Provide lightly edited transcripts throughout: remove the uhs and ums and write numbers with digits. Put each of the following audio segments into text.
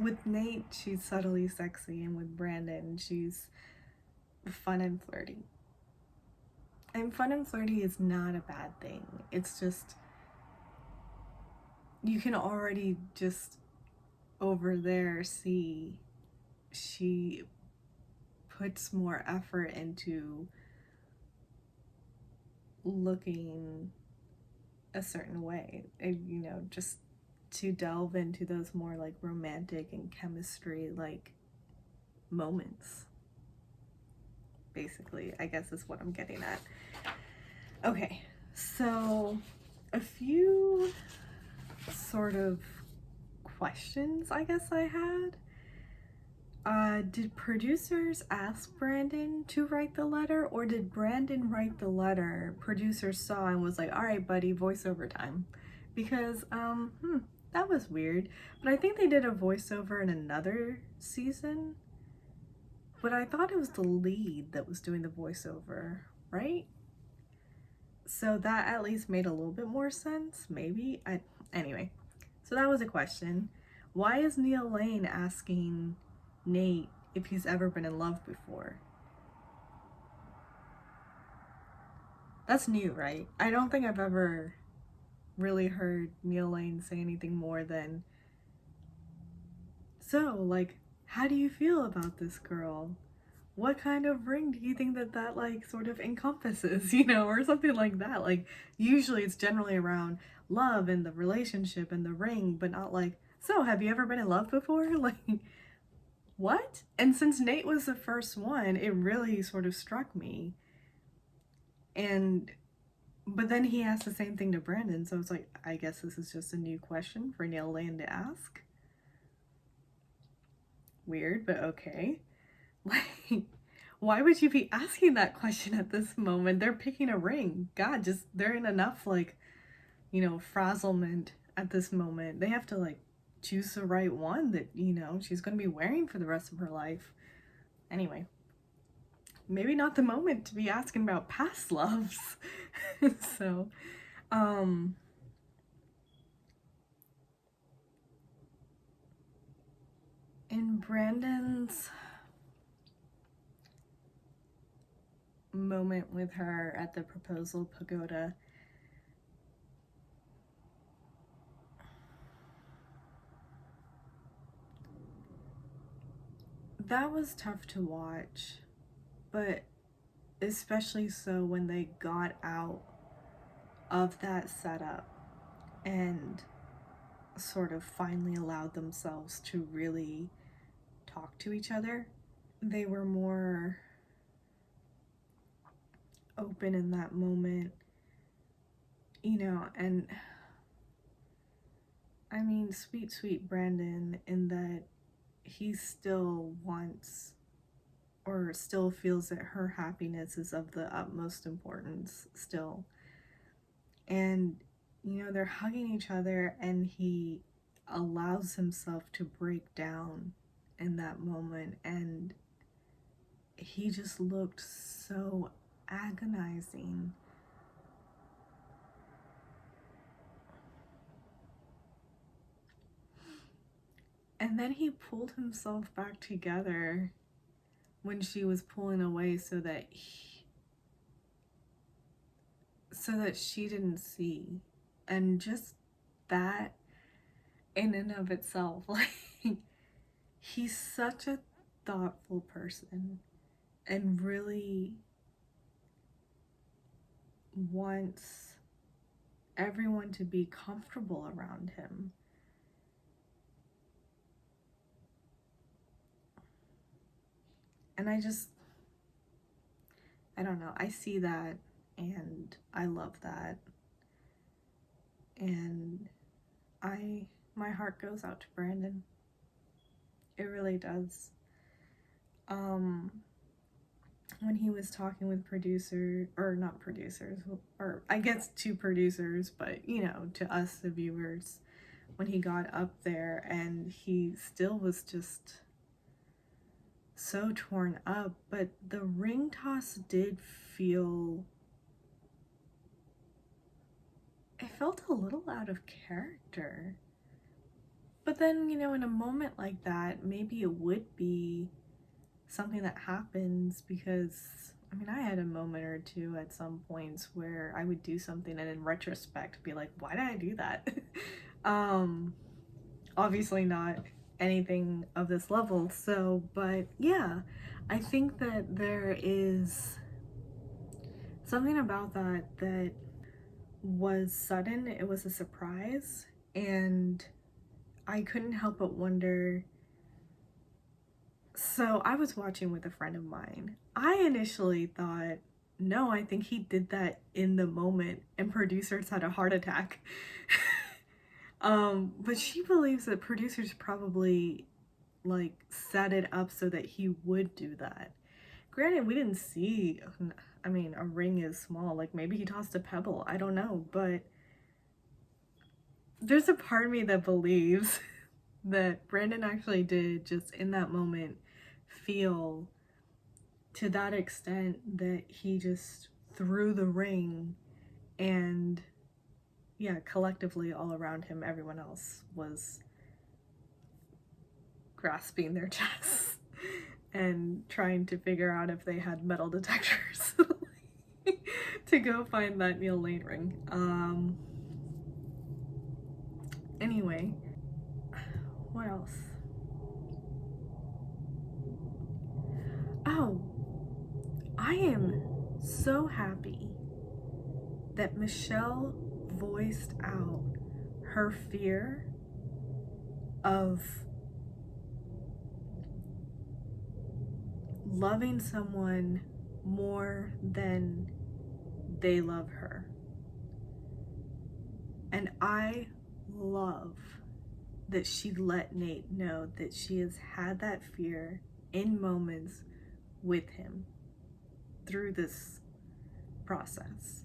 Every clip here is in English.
with Nate, she's subtly sexy, and with Brandon, she's fun and flirty. And fun and flirty is not a bad thing. It's just, you can already just over there see she puts more effort into looking a certain way, and, you know, just to delve into those more like romantic and chemistry like moments, basically, I guess is what I'm getting at. Okay, so a few sort of questions I guess I had. Did producers ask Brandon to write the letter, or did Brandon write the letter, producer saw and was like, all right, buddy, voiceover time? Because, that was weird. But I think they did a voiceover in another season. But I thought it was the lead that was doing the voiceover, right? So that at least made a little bit more sense, maybe. Anyway, so that was a question. Why is Neil Lane asking Nate if he's ever been in love before? That's new, right? I don't think I've ever really heard Neil Lane say anything more than, so, like, how do you feel about this girl? What kind of ring do you think that like sort of encompasses, you know, or something like that? Like, usually it's generally around love and the relationship and the ring, but not like, so have you ever been in love before? Like, what? And since Nate was the first one, it really sort of struck me. But then he asked the same thing to Brandon, so it's like, I guess this is just a new question for Neil Lane to ask. Weird, but okay. Like, why would you be asking that question at this moment? They're picking a ring. God, just, they're in enough, like, you know, frazzlement at this moment. They have to, like, choose the right one that, you know, she's going to be wearing for the rest of her life. Anyway, maybe not the moment to be asking about past loves. So, in Brandon's moment with her at the proposal pagoda, that was tough to watch, but especially so when they got out of that setup and sort of finally allowed themselves to really talk to each other. They were more open in that moment, you know, and I mean, sweet, sweet Brandon, in that he still wants or still feels that her happiness is of the utmost importance still. And, you know, they're hugging each other, and he allows himself to break down in that moment, and he just looked so agonizing. And then he pulled himself back together when she was pulling away so that she didn't see. And just that in and of itself, like, he's such a thoughtful person and really wants everyone to be comfortable around him. And I don't know, I see that and I love that. And my heart goes out to Brandon. It really does. When he was talking with not producers, or I guess to producers, but, you know, to us, the viewers, when he got up there and he still was just so torn up, but the ring toss did feel, it felt a little out of character. But then, you know, in a moment like that, maybe it would be something that happens because, I mean, I had a moment or two at some points where I would do something and in retrospect be like, why did I do that? Obviously not anything of this level. So, but yeah, I think that there is something about that was sudden. It was a surprise, and I couldn't help but wonder. So I was watching with a friend of mine. I initially thought, no, I think he did that in the moment and producers had a heart attack. But she believes that producers probably like set it up so that he would do that. Granted, we didn't see, I mean, a ring is small, like maybe he tossed a pebble, I don't know, but there's a part of me that believes that Brandon actually did just in that moment feel to that extent that he just threw the ring, and yeah, collectively all around him, everyone else was grasping their chests and trying to figure out if they had metal detectors to go find that Neil Lane ring. Anyway, what else? Oh, I am so happy that Michelle voiced out her fear of loving someone more than they love her. And I love that she let Nate know that she has had that fear in moments with him through this process.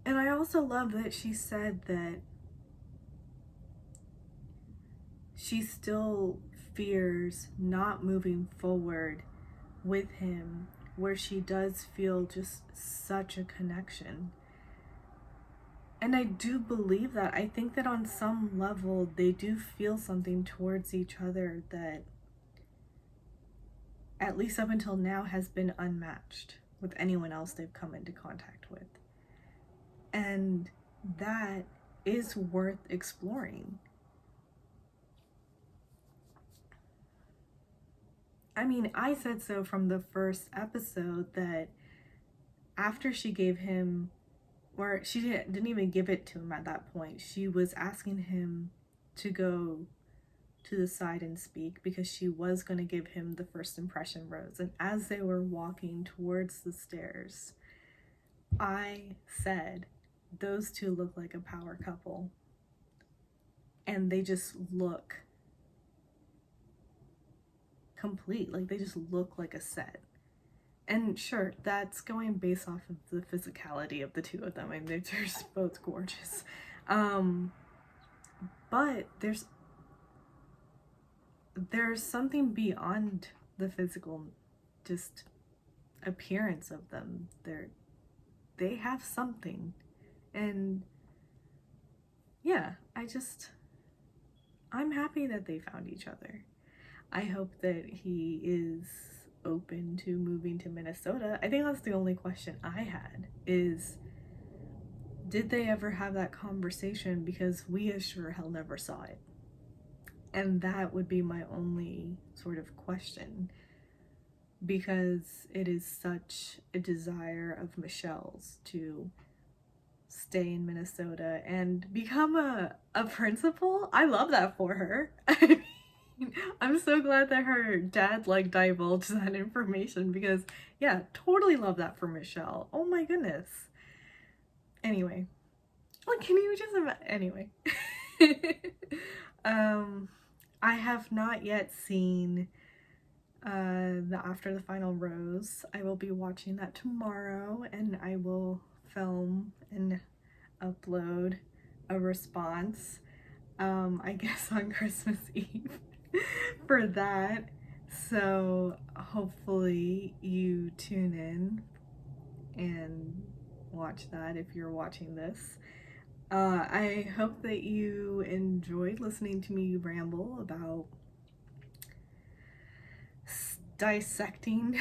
And I also love that she said that she still fears not moving forward with him, where she does feel just such a connection. And I do believe that. I think that on some level they do feel something towards each other that, at least up until now, has been unmatched with anyone else they've come into contact with. And that is worth exploring. I mean, I said so from the first episode that after she gave him, or she didn't even give it to him at that point, she was asking him to go to the side and speak because she was going to give him the first impression rose. And as they were walking towards the stairs, I said, those two look like a power couple. And they just look complete. Like, they just look like a set. And sure, that's going based off of the physicality of the two of them. I mean, they're just both gorgeous. But there's something beyond the physical, just appearance of them. They have something. And yeah, I'm happy that they found each other. I hope that he is open to moving to Minnesota. I think that's the only question I had, is did they ever have that conversation? Because we as sure hell never saw it. And that would be my only sort of question, because it is such a desire of Michelle's to stay in Minnesota and become a principal. I love that for her. I'm so glad that her dad like divulged that information, because yeah, totally love that for Michelle. Oh my goodness. Anyway, like, can you just imagine? Anyway, I have not yet seen the After the Final Rose. I will be watching that tomorrow, and I will film and upload a response, I guess on Christmas Eve for that. So hopefully you tune in and watch that if you're watching this. I hope that you enjoyed listening to me ramble about dissecting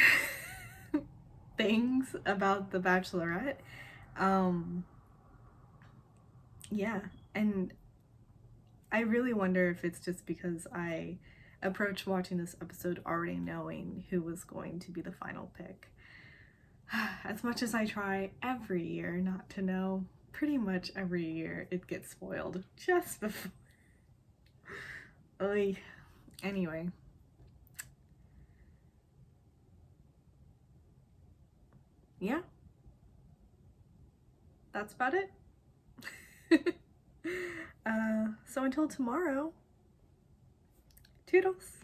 things about The Bachelorette. Yeah, and I really wonder if it's just because I approached watching this episode already knowing who was going to be the final pick. As much as I try every year not to know, pretty much every year it gets spoiled just before. Oy. Anyway. Yeah. That's about it. So until tomorrow, toodles.